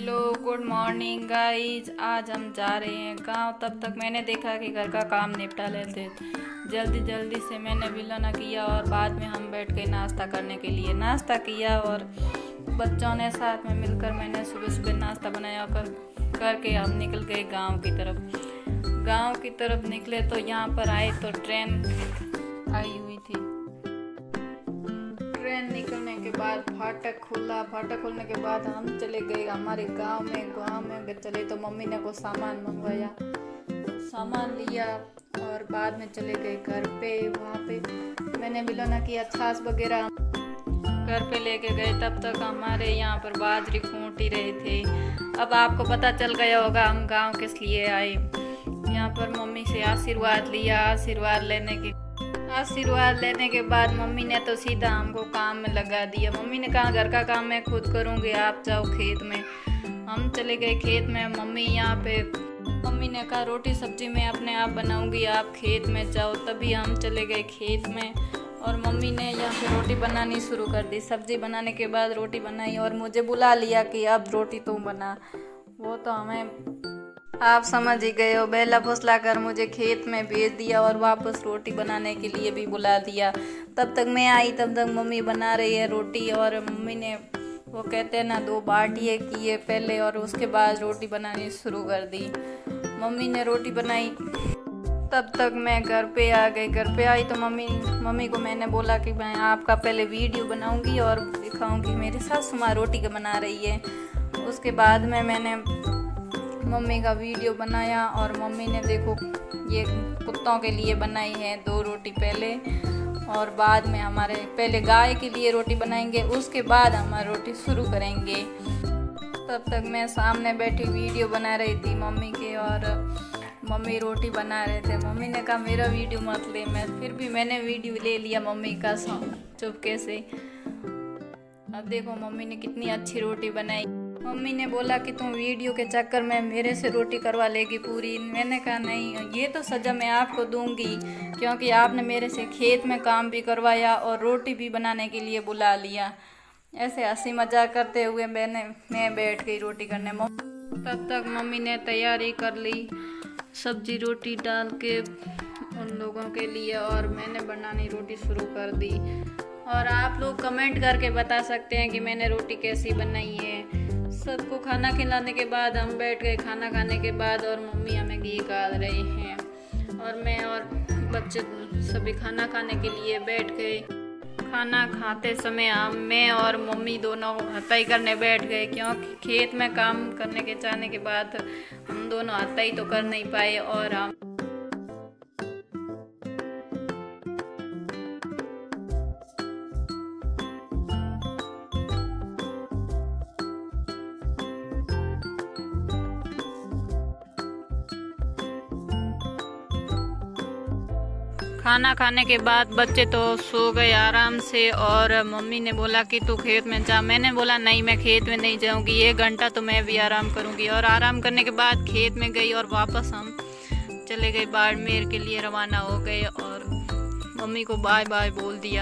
Hello good morning guys. आज हम जा रहे हैं गांव। तब तक मैंने देखा कि घर का काम निपटा लेते। जल्दी जल्दी से मैंने विलना किया और बाद में हम बैठ गए नाश्ता करने के लिए। नाश्ता किया और बच्चों ने साथ में मिलकर मैंने सुबह सुबह नाश्ता बनाया करके हम निकल गए गांव की तरफ। गांव की तरफ निकले तो यहाँ पर आए तो ट्रेन आई हुई थी। ट्रेन निकलने के बाद फाटक खुला। फाटक खुलने के बाद हम चले गए हमारे गांव में अगर चले तो मम्मी ने को सामान मंगवाया, सामान लिया और बाद में चले गए घर पे। वहाँ पे मैंने मिलाना किया, छाछ वगैरह घर पे लेके गए। तब तक हमारे यहाँ पर बाजरी फूट ही रहे थे। अब आपको पता चल गया होगा हम गाँव किस लिए आए। यहाँ पर मम्मी से आशीर्वाद लिया। आशीर्वाद लेने के बाद मम्मी ने तो सीधा हमको काम में लगा दिया। मम्मी ने कहा घर का काम मैं खुद करूँगी, आप जाओ खेत में। हम चले गए खेत में। मम्मी ने कहा रोटी सब्जी मैं अपने आप बनाऊँगी, आप खेत में जाओ। तभी हम चले गए खेत में और मम्मी ने यहाँ पे रोटी बनानी शुरू कर दी। सब्जी बनाने के बाद रोटी बनाई और मुझे बुला लिया कि अब रोटी तू बना। वो तो हमें आप समझ ही गए हो, बेला फुसला कर मुझे खेत में भेज दिया और वापस रोटी बनाने के लिए भी बुला दिया। तब तक मैं आई, तब तक मम्मी बना रही है रोटी। और मम्मी ने वो कहते हैं ना 2 बाटियाँ किए पहले और उसके बाद रोटी बनानी शुरू कर दी। मम्मी ने रोटी बनाई। तब तक मैं घर पे आ गई। घर पे आई तो मम्मी को मैंने बोला कि मैं आपका पहले वीडियो बनाऊंगी और दिखाऊंगी मेरी सासू माँ रोटी बना रही है। उसके बाद में मैंने मम्मी का वीडियो बनाया और मम्मी ने देखो ये कुत्तों के लिए बनाई है 2 रोटी पहले और बाद में हमारे पहले गाय के लिए रोटी बनाएंगे, उसके बाद हमारी रोटी शुरू करेंगे। तब तक मैं सामने बैठी वीडियो बना रही थी मम्मी के और मम्मी रोटी बना रहे थे। मम्मी ने कहा मेरा वीडियो मत ले, फिर भी मैंने वीडियो ले लिया मम्मी का चुपके से। अब देखो मम्मी ने कितनी अच्छी रोटी बनाई। मम्मी ने बोला कि तुम वीडियो के चक्कर में मेरे से रोटी करवा लेगी पूरी। मैंने कहा नहीं, ये तो सज़ा मैं आपको दूंगी क्योंकि आपने मेरे से खेत में काम भी करवाया और रोटी भी बनाने के लिए बुला लिया। ऐसे हंसी मजाक करते हुए मैं बैठ गई रोटी करने। तब तक मम्मी ने तैयारी कर ली, सब्जी रोटी डाल के उन लोगों के लिए, और मैंने बनानी रोटी शुरू कर दी। और आप लोग कमेंट करके बता सकते हैं कि मैंने रोटी कैसी बनाई है। सबको खाना खिलाने के बाद हम बैठ गए खाना खाने के बाद और मम्मी हमें घी काट रही हैं और मैं और बच्चे सभी खाना खाने के लिए बैठ गए। खाना खाते समय मैं और मम्मी दोनों हथाई करने बैठ गए क्योंकि खेत में काम करने के जाने के बाद हम दोनों हथाई तो कर नहीं पाए। और हम खाना खाने के बाद बच्चे तो सो गए आराम से और मम्मी ने बोला कि तू खेत में जा। मैंने बोला नहीं, मैं खेत में नहीं जाऊंगी, 1 घंटा तो मैं भी आराम करूंगी। और आराम करने के बाद खेत में गई और वापस हम चले गए बाड़मेर के लिए रवाना हो गए और मम्मी को बाय बाय बोल दिया।